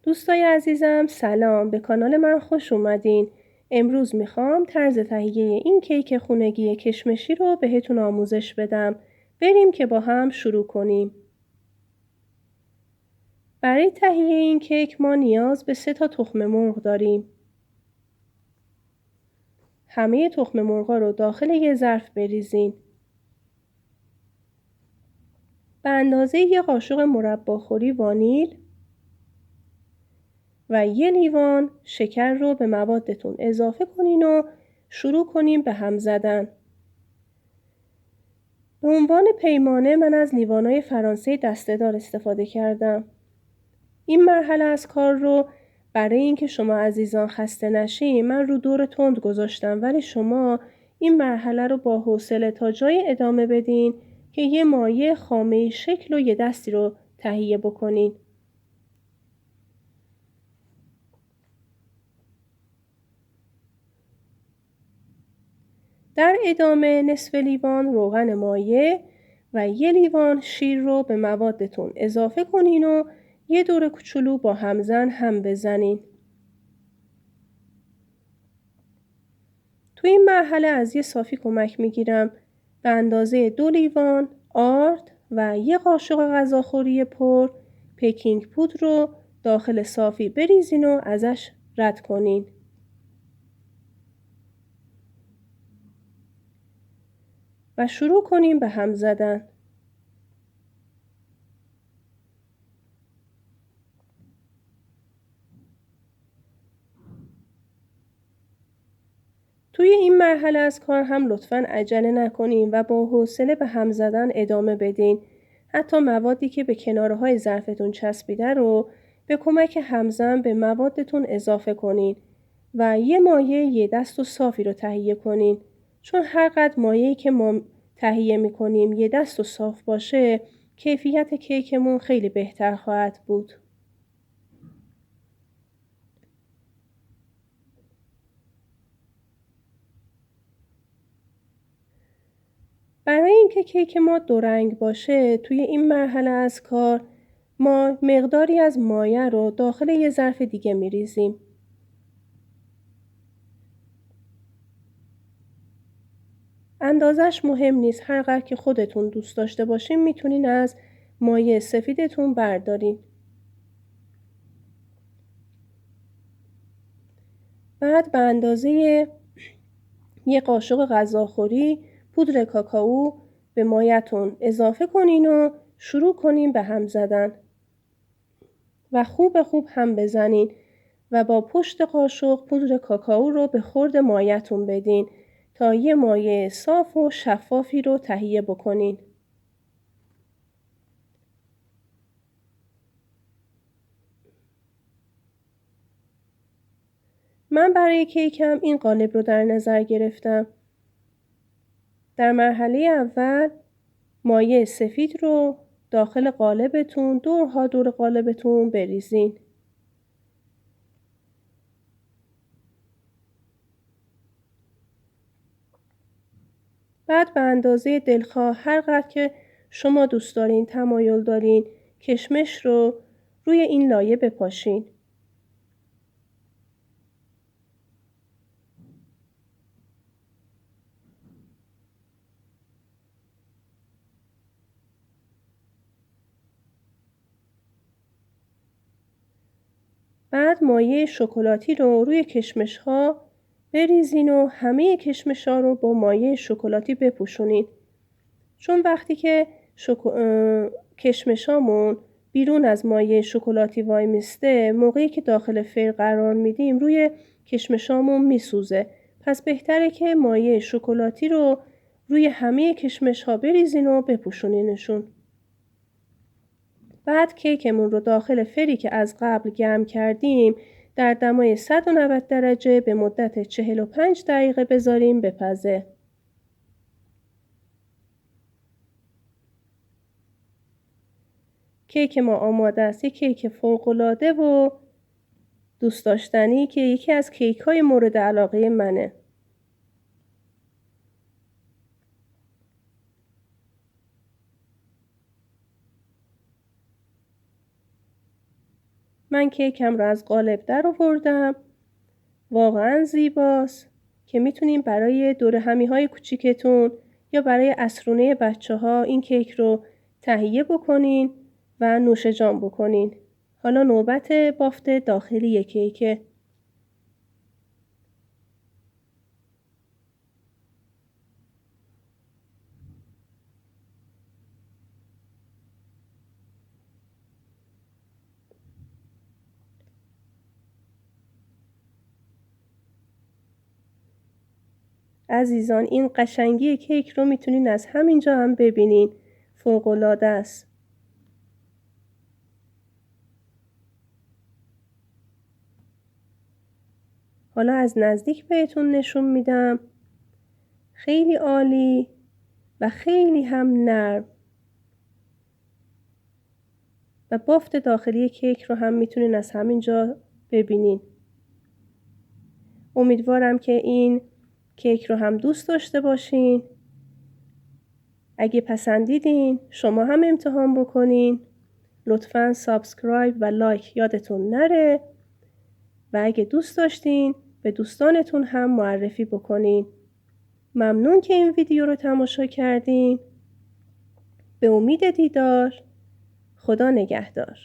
دوستای عزیزم سلام، به کانال من خوش اومدین. امروز میخوام طرز تهیه این کیک خونگی کشمشی رو بهتون آموزش بدم. بریم که با هم شروع کنیم. برای تهیه این کیک ما نیاز به 3 تا تخم مرغ داریم. همه تخم مرغا رو داخل یه ظرف بریزین. به اندازه یه قاشق مرباخوری وانیل و 1 لیوان شکر رو به موادتون اضافه کنین و شروع کنیم به هم زدن. به عنوان پیمانه من از لیوانای فرانسه دسته‌دار استفاده کردم. این مرحله از کار رو برای اینکه شما عزیزان خسته نشین من رو دور تند گذاشتم، ولی شما این مرحله رو با حوصله تا جای ادامه بدین که یه مایع خامه‌ای شکل و یه دستی رو تهیه بکنین. در ادامه نصف لیوان روغن مایع و 1 لیوان شیر رو به موادتون اضافه کنین و یه دور کوچولو با همزن هم بزنین. تو این مرحله از یه صافی کمک میگیرم. به اندازه 2 لیوان آرد و 1 قاشق غذاخوری پر بیکینگ پودر رو داخل صافی بریزین و ازش رد کنین. و شروع کنیم به هم زدن. توی این مرحله از کار هم لطفاً عجله نکنین و با حوصله به هم زدن ادامه بدین. حتی موادی که به کناره‌های ظرفتون چسبیده رو به کمک همزن به موادتون اضافه کنین و یه مایع یه دست و صافی رو تهیه کنین. چون هر قدر مایعی که ما تهیه می‌کنیم یه دست و صاف باشه، کیفیت کیکمون خیلی بهتر خواهد بود. برای اینکه کیک ما 2 رنگ باشه توی این مرحله از کار ما مقداری از مایع رو داخل یه ظرف دیگه میریزیم. اندازش مهم نیست، هر قدر که خودتون دوست داشته باشین میتونین از مایع سفیدتون بردارین. بعد به اندازه 1 قاشق غذاخوری پودر کاکائو به مایعتون اضافه کنین و شروع کنین به هم زدن. و خوب هم بزنین و با پشت قاشق پودر کاکائو رو به خورد مایعتون بدین تا یه مایع صاف و شفافی رو تهیه بکنین. من برای کیکم این قالب رو در نظر گرفتم. در مرحله اول مایع سفید رو داخل قالبتون دورها دور قالبتون بریزین. بعد به اندازه دلخواه هر قدر که شما دوست دارین تمایل دارین کشمش رو روی این لایه بپاشین. بعد مایع شکلاتی رو روی کشمش‌ها بریزین و همه کشمش‌ها رو با مایع شکلاتی بپوشونین. چون وقتی که کشمشامون بیرون از مایع شکلاتی وای میسته، موقعی که داخل فر قرار میدیم روی کشمشامون میسوزه. پس بهتره که مایع شکلاتی رو روی همه کشمش‌ها بریزین و بپوشونینشون. بعد کیکمون رو داخل فری که از قبل گرم کردیم در دمای 190 درجه به مدت 45 دقیقه بذاریم بپزه. کیک ما آماده است. یک کیک فوق‌العاده و دوست داشتنی که یکی از کیک‌های مورد علاقه منه. من کیکم رو از قالب در آوردم. واقعا زیباست که میتونین برای دور همیهای کوچیکتون یا برای عصرونه بچه‌ها این کیک رو تهیه بکنین و نوش جان بکنین. حالا نوبت بافت داخلی کیکه. عزیزان این قشنگی کیک رو میتونین از همینجا هم ببینین. فوق‌العاده است. حالا از نزدیک بهتون نشون میدم. خیلی عالی و خیلی هم نرم. و بافت داخلی کیک رو هم میتونین از همینجا ببینین. امیدوارم که این کیک رو هم دوست داشته باشین. اگه پسندیدین شما هم امتحان بکنین. لطفاً سابسکرایب و لایک یادتون نره. و اگه دوست داشتین به دوستانتون هم معرفی بکنین. ممنون که این ویدیو رو تماشا کردین. به امید دیدار. خدا نگهدار.